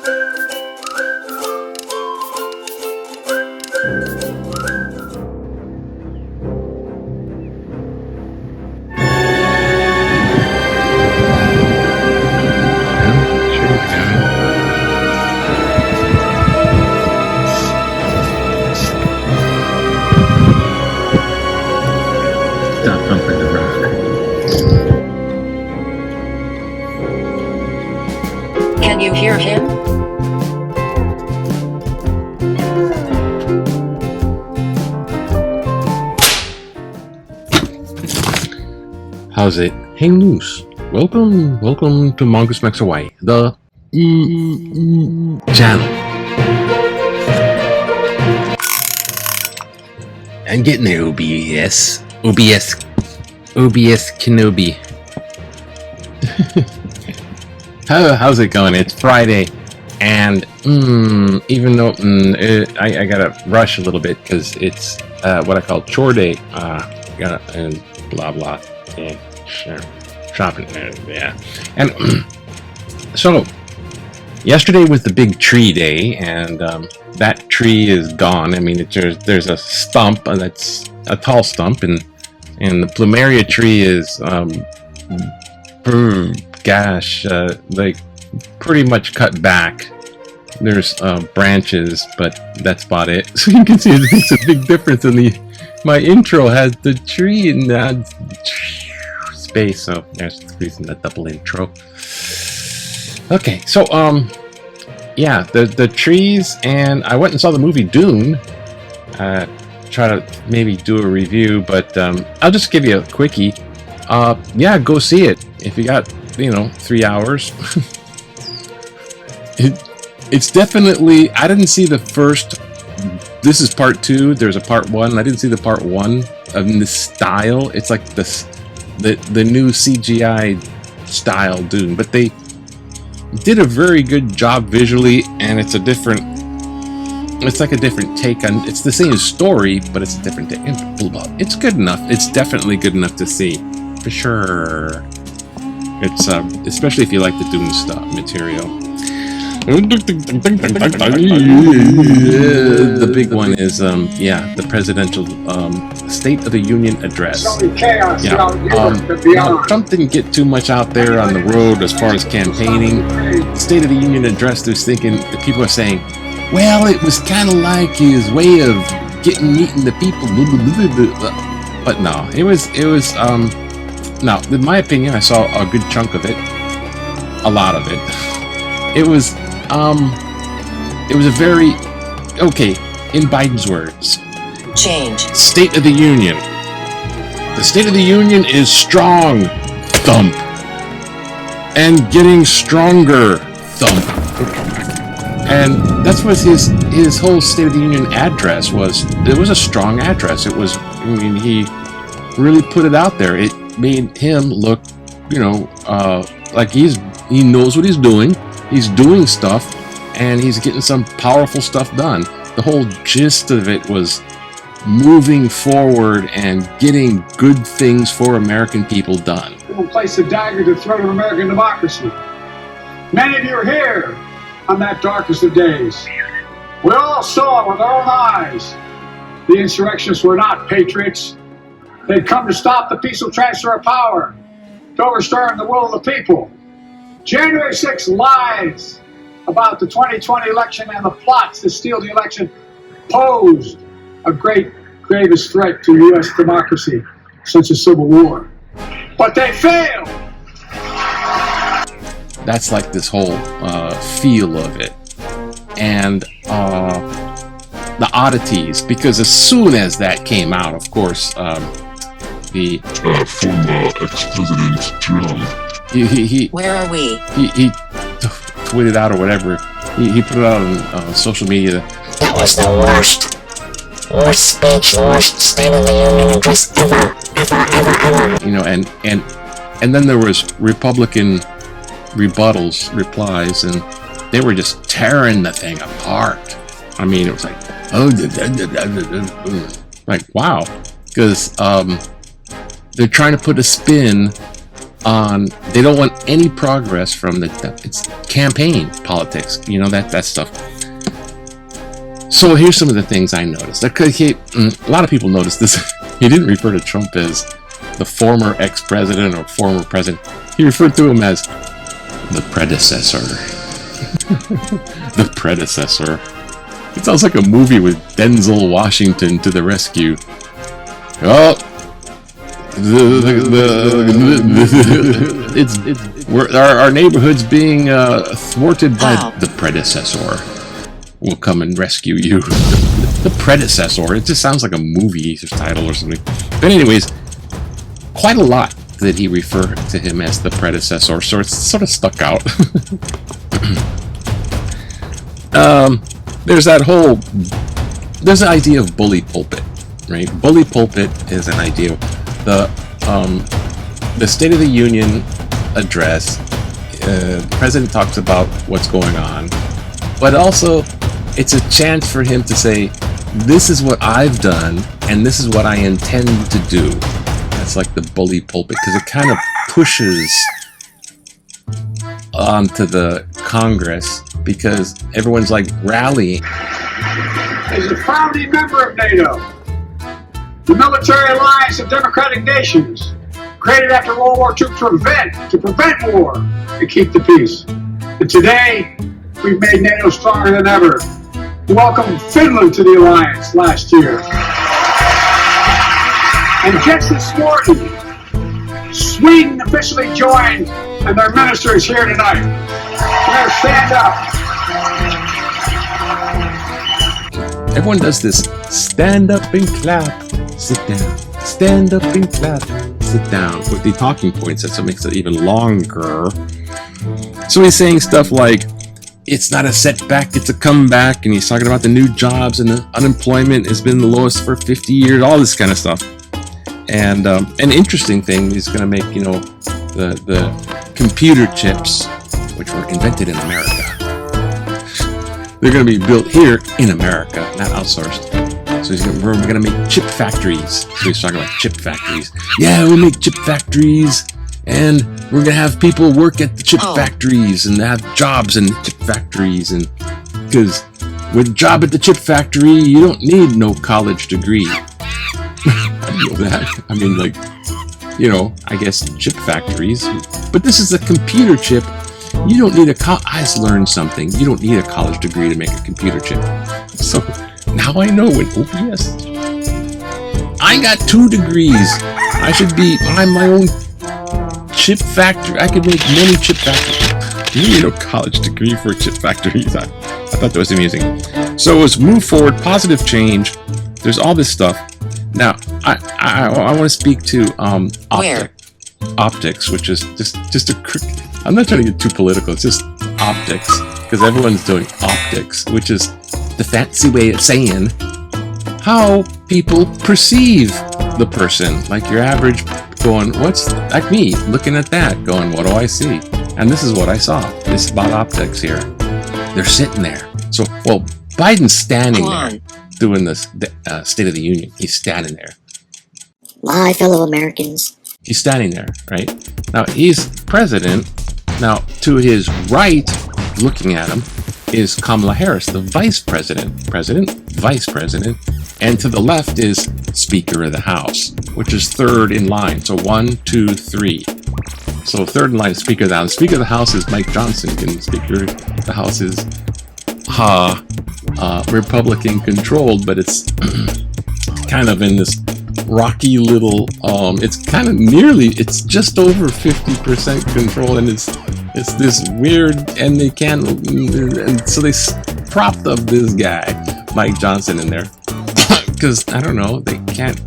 Can you hear him? How's it? Hang loose. Welcome to Mongoose Max Hawaii, the channel. I'm getting there, OBS Kenobi. How's it going? It's Friday, and even though I gotta rush a little bit because it's what I call chore day. And blah blah. Yeah, sure. Shopping. Yeah, and so yesterday was the big tree day, and that tree is gone. I mean, there's a stump, and that's a tall stump, and the plumeria tree is like pretty much cut back. There's branches, but that's about it. So you can see it makes a big difference in my intro has the tree in that space, so there's the reason the double intro. Okay, so yeah, the trees, and I went and saw the movie Dune. Try to maybe do a review, but I'll just give you a quickie. Yeah, go see it if you got 3 hours. It's definitely, I didn't see the first. This is part 2. There's a part 1. I didn't see the part 1 of this style. It's like the new CGI style Dune, but they did a very good job visually, and it's like a different take on. It's the same story, but it's a different take. It's good enough. It's definitely good enough to see, for sure. It's especially if you like the Dune stuff material. The big one is the presidential State of the Union address. Trump didn't get too much out there on the road as far as campaigning. The State of the Union address, there's thinking the people are saying, well, it was kind of like his way of meeting the people. But no, it was no, in my opinion, I saw a good chunk of it, a lot of it. It was a very, okay, in Biden's words, change. State of the Union. The State of the Union is strong, thump, and getting stronger, thump. And that's what his whole State of the Union address was. It was a strong address. It was, he really put it out there. It made him look, like he knows what he's doing. He's doing stuff, and he's getting some powerful stuff done. The whole gist of it was moving forward and getting good things for American people done. It will place a dagger to the throat of American democracy. Many of you are here on that darkest of days. We all saw it with our own eyes. The insurrectionists were not patriots. They'd come to stop the peaceful transfer of power, to overturn the will of the people. January 6th lies about the 2020 election and the plots to steal the election posed a gravest threat to U.S. democracy since the Civil War. But they failed. That's like this whole feel of it. And the oddities, because as soon as that came out, of course, the former ex-president Trump. Where are we? He tweeted out or whatever. He put it out on social media. That was the worst speech, worst State of the Union address ever. And then there was Republican replies, and they were just tearing the thing apart. I mean, it was like, like wow, because they're trying to put a spin they don't want any progress from it's campaign politics, that stuff. So here's some of the things I noticed. A lot of people noticed this. He didn't refer to Trump as the former ex-president or former president. He referred to him as the predecessor. The predecessor. It sounds like a movie with Denzel Washington to the rescue. Oh, our neighborhood's being thwarted by the predecessor. We'll come and rescue you. The predecessor. It just sounds like a movie title or something. But anyways, quite a lot that he referred to him as the predecessor, so it's sort of stuck out. There's the idea of bully pulpit, right? Bully pulpit is an idea. The State of the Union address, the president talks about what's going on, but also it's a chance for him to say, this is what I've done, and this is what I intend to do. That's like the bully pulpit, because it kind of pushes onto the Congress, because everyone's like rallying. As a founding member of NATO, the military alliance of democratic nations, created after World War II to prevent war and keep the peace. And today, we've made NATO stronger than ever. We welcomed Finland to the alliance last year. And just this morning, Sweden officially joined, and their minister is here tonight. Let's stand up. Everyone does this stand up and clap, sit down. Stand up and clap, sit down. With the talking points, that's what makes it even longer. So he's saying stuff like, it's not a setback, it's a comeback, and he's talking about the new jobs, and the unemployment has been the lowest for 50 years, all this kind of stuff. And an interesting thing, he's going to make, the computer chips, which were invented in America. They're going to be built here in America, not outsourced. So we're going to make chip factories. So he's talking about chip factories. Yeah, we'll make chip factories, and we're going to have people work at the chip factories and have jobs in the chip factories. And because with a job at the chip factory, you don't need no college degree. I know that. I mean, I guess chip factories. But this is a computer chip. You don't need I just learned something. You don't need a college degree to make a computer chip. So now I know in OPS. I got 2 degrees. I'm my own chip factory. I could make many chip factories. You need no college degree for a chip factory. I thought that was amusing. So it was move forward, positive change. There's all this stuff. Now, I want to speak to optics, which is just I'm not trying to get too political. It's just optics, because everyone's doing optics, which is the fancy way of saying how people perceive the person. Like your average going, like me, looking at that, going, what do I see? And this is what I saw. This is about optics here. They're sitting there. So, Biden's standing there doing this State of the Union. He's standing there. My fellow Americans. He's standing there, right? Now, he's president. Now, to his right, looking at him, is Kamala Harris, the vice president. President, vice president. And to the left is Speaker of the House, which is third in line. So 1, 2, 3. So third in line is Speaker of the House. Speaker of the House is Mike Johnson, and Speaker of the House is Republican controlled, but it's kind of in this rocky little, it's kind of it's just over 50% control, and it's this weird, and they can't, and so they propped up this guy, Mike Johnson, in there, because, I don't know, they can't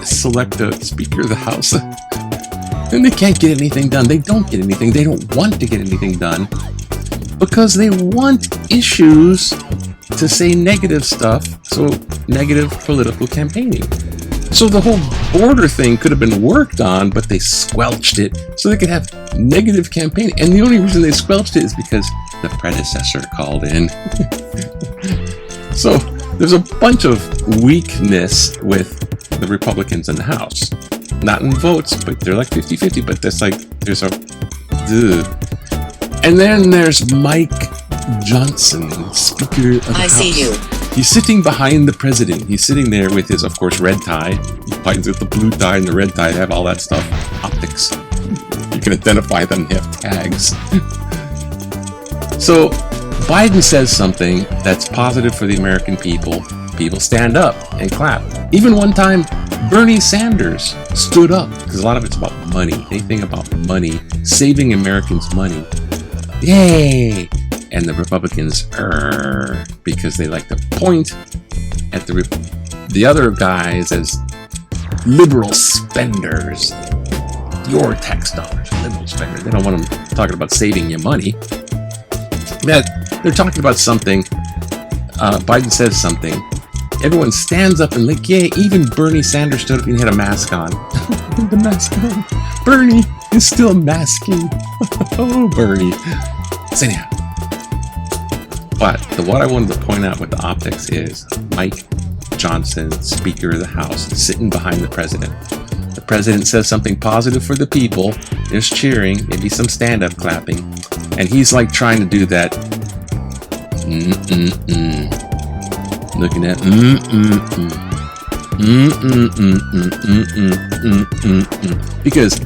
select a Speaker of the House, and they can't get anything done. They don't get anything. They don't want to get anything done, because they want issues to say negative stuff, so negative political campaigning. So the whole border thing could have been worked on, but they squelched it so they could have negative campaigning. And the only reason they squelched it is because the predecessor called in. So there's a bunch of weakness with the Republicans in the House. Not in votes, but they're like 50-50, but that's like There's a... Ugh. And then there's Mike Johnson, Speaker of the House. I see you. He's sitting behind the president. He's sitting there with his, of course, red tie. Biden's with the blue tie and the red tie. They have all that stuff. Optics. You can identify them. They have tags. So Biden says something that's positive for the American people. People stand up and clap. Even one time, Bernie Sanders stood up, because a lot of it's about money. Anything about money, saving Americans money. Yay! And the Republicans, because they like to point at the other guys as liberal spenders. Your tax dollars, liberal spenders. They don't want them talking about saving you money. They're talking about something. Biden says something. Everyone stands up and like, yeah, even Bernie Sanders stood up and he had a mask on. The mask on. Bernie is still masking. Oh, Bernie. So anyhow. But what I wanted to point out with the optics is Mike Johnson, Speaker of the House, sitting behind the president. The president says something positive for the people. There's cheering, maybe some stand-up clapping. And he's like trying to do that. Looking at because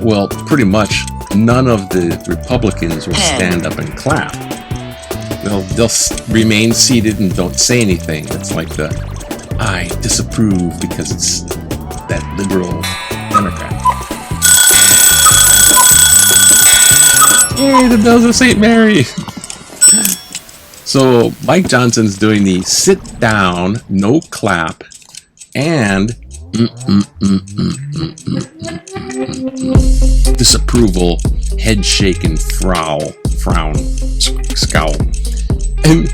well, pretty much none of the Republicans will stand up and clap. They'll remain seated and don't say anything. It's like I disapprove because it's that liberal Democrat. Yay, the bells of St. Mary! So Mike Johnson's doing the sit down, no clap, and disapproval, head shaking, frown, scowl. And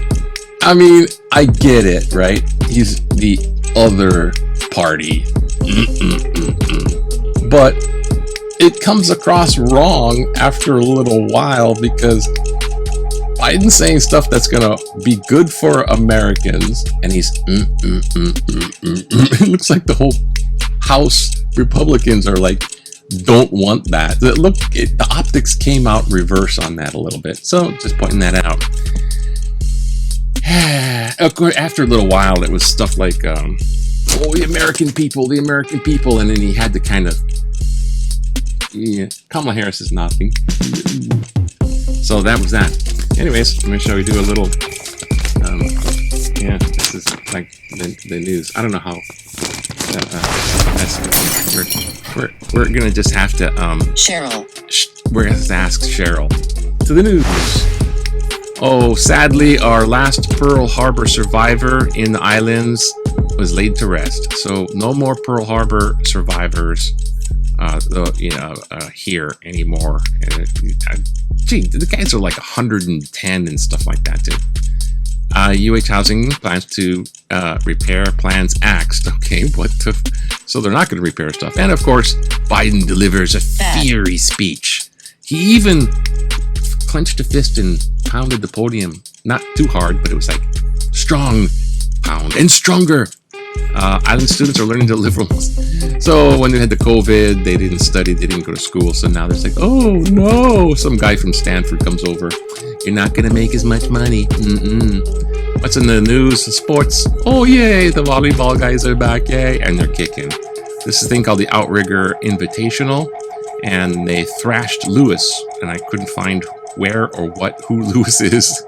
I mean, I get it, right? He's the other party. But it comes across wrong after a little while because Biden's saying stuff that's gonna be good for Americans, and he's It looks like the whole House Republicans are like, don't want that. Look, the optics came out reverse on that a little bit. So just pointing that out. Of course, after a little while, it was stuff like, the American people, and then he had to kind of, Kamala Harris is nothing. So that was that. Anyways, let me show you do a little, this is like the news. I don't know how, we're gonna just have to, Cheryl. We're gonna have to ask Cheryl. To the news. Oh, sadly, our last Pearl Harbor survivor in the islands was laid to rest. So no more Pearl Harbor survivors, here anymore. The guys are like 110 and stuff like that too. UH Housing plans to repair plans axed. Okay, so they're not going to repair stuff. And of course, Biden delivers a fiery speech. He even clenched a fist and pounded the podium. Not too hard, but it was like strong pound and stronger. Island students are learning to live almost. So when they had the COVID, they didn't study, they didn't go to school. So now there's like, oh no, some guy from Stanford comes over. You're not going to make as much money. What's in the news? Sports. Oh, yay, the volleyball guys are back. Yay. And they're kicking. This is a thing called the Outrigger Invitational. And they thrashed Lewis. And I couldn't find where or who Lewis is.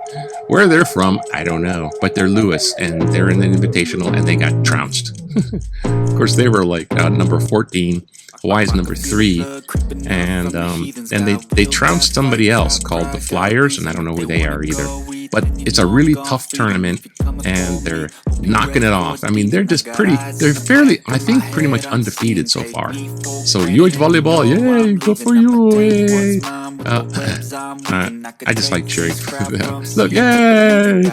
Where they're from, I don't know. But they're Lewis, and they're in the Invitational, and they got trounced. Of course, they were like number 14. Hawaii's number 3. And they trounced somebody else called the Flyers, and I don't know who they are either. But it's a really tough tournament, and they're knocking it off. I mean, they're fairly, I think, pretty much undefeated so far. So, UH Volleyball, yay, good for you, yay. I just like cheering for them. Look, yay! I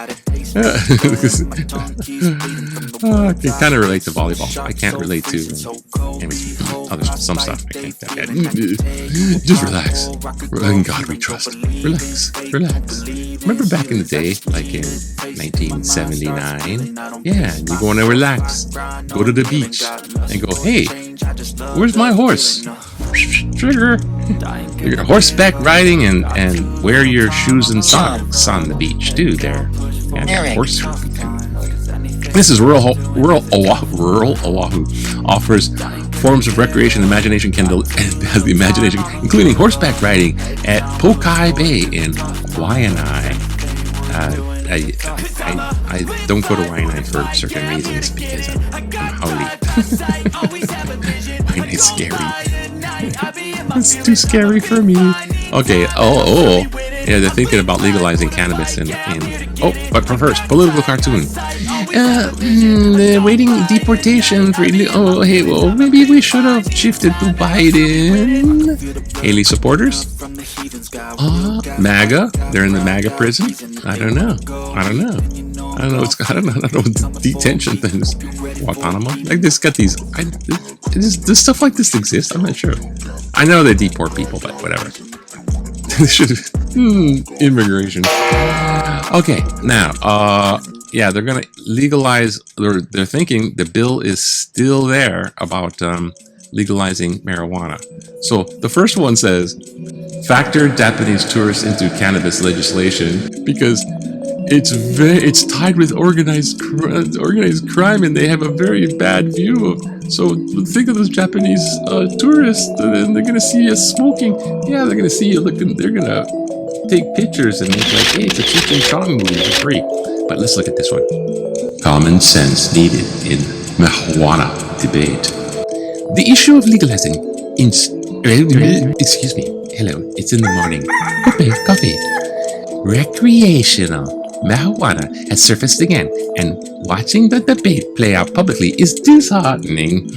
can kind of relate to volleyball. I can't relate to some stuff. I can't. Just relax. In God we trust. Relax. Remember back in the day, like in 1979? Yeah, you want to relax. Go to the beach and go, hey, Where's my horse? Trigger. You're horseback riding and wear your shoes and socks on the beach, too. There. And horse. This is rural Oahu. Offers forms of recreation and imagination has the imagination, including horseback riding at Pokai Bay in Waianae. I don't go to Waianae for certain reasons because I'm haole. Wainai's scary. It's too scary for me. Okay. Oh. Yeah, they're thinking about legalizing cannabis in but first, political cartoon. They're waiting deportation for maybe we should have shifted to Biden. Haley supporters? MAGA? They're in the MAGA prison? I don't know. Detention things. Guantanamo? Like this got these. Does stuff like this exist? I'm not sure. I know they deport people, but whatever. Immigration. Okay, now, they're gonna legalize. They're thinking the bill is still there about legalizing marijuana. So the first one says, factor Japanese tourists into cannabis legislation because it's tied with organized crime, and they have a very bad view of. So think of those Japanese tourists, and they're gonna see you smoking. Yeah, they're gonna see you looking. They're gonna take pictures and make like, hey, it's a Cheech and Chong movie for free. But let's look at this one. Common sense needed in marijuana debate. The issue of legalizing excuse me. Hello, it's in the morning. Coffee. Recreational marijuana has surfaced again, and watching the debate play out publicly is disheartening.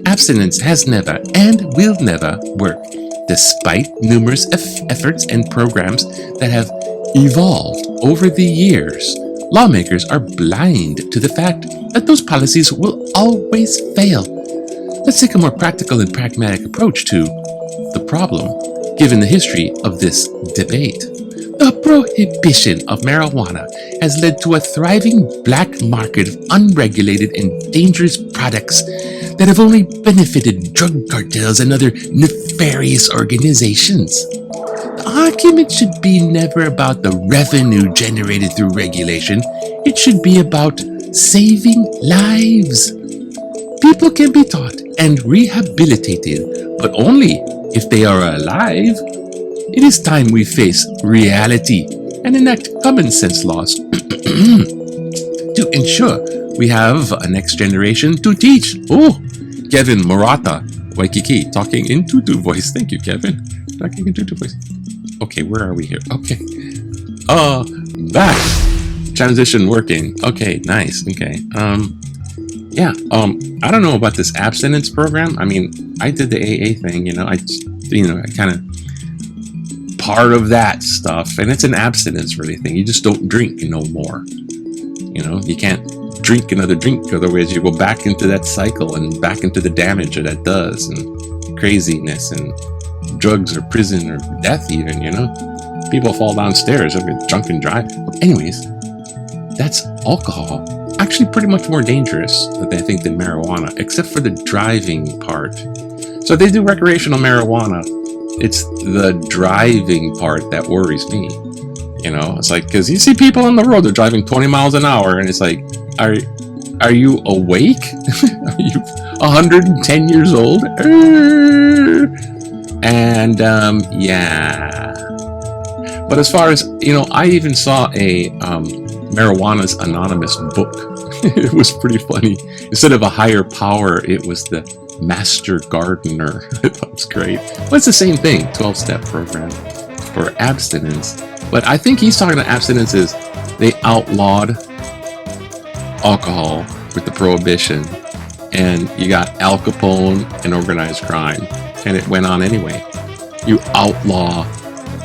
Abstinence has never and will never work, despite numerous efforts and programs that have evolved over the years. Lawmakers are blind to the fact that those policies will always fail. Let's take a more practical and pragmatic approach to the problem, given the history of this debate. The prohibition of marijuana has led to a thriving black market of unregulated and dangerous products that have only benefited drug cartels and other nefarious organizations. The argument should be never about the revenue generated through regulation. It should be about saving lives. People can be taught and rehabilitated, but only if they are alive. It is time we face reality and enact common sense laws to ensure we have a next generation to teach. Oh, Kevin Murata Waikiki talking in Tutu voice. Thank you, Kevin. Talking in Tutu voice. Okay, where are we here? Okay. Back. Transition working. Okay, nice. Okay. I don't know about this abstinence program. I mean, I did the AA thing, I kind of part of that stuff, and it's an abstinence really thing. You just don't drink no more. You can't drink another drink, otherwise you go back into that cycle and back into the damage that does, and craziness and drugs or prison or death even, People fall downstairs over drunk and drive. Anyways, that's alcohol. Actually pretty much more dangerous, I think, than marijuana, except for the driving part. So they do recreational marijuana. It's the driving part that worries me. It's like, because you see people on the road, they're driving 20 miles an hour, and it's like, are you awake? Are you 110 years old? And but as far as I even saw a Marijuana's Anonymous book. It was pretty funny. Instead of a higher power, it was the Master Gardener. That was great. Well, it's the same thing, 12-step program for abstinence. But I think he's talking about abstinence is they outlawed alcohol with the prohibition, and you got Al Capone and organized crime, and it went on anyway. You outlaw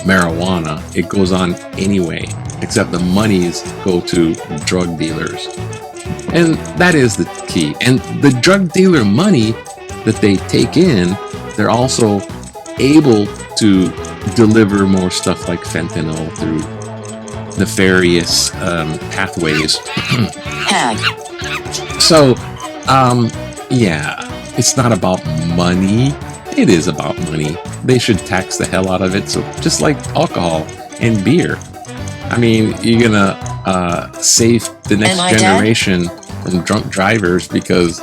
marijuana, it goes on anyway, except the monies go to drug dealers. And that is the key. And the drug dealer money that they take in, they're also able to deliver more stuff like fentanyl through nefarious pathways. So, it's not about money. It is about money. They should tax the hell out of it. So just like alcohol and beer. I mean, you're gonna save the next Am I generation from drunk drivers because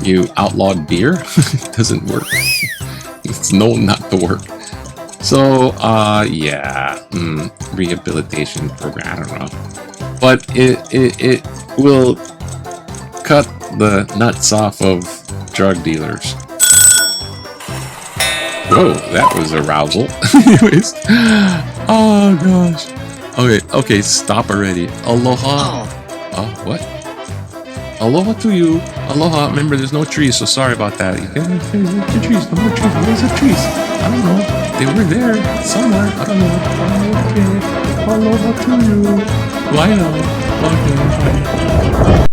you outlawed beer? It doesn't work. It's known not to work. So, yeah, rehabilitation program. I don't know, but it will cut the nuts off of drug dealers. Whoa, that was arousal. Anyways, oh gosh. Okay, stop already. Aloha. Oh, what? Aloha to you. Aloha. Remember, there's no trees, so sorry about that. The trees. No more trees. Where's the trees? I don't know. They were there somewhere. I don't know. Okay. Aloha to you. Bye now. Okay, bye.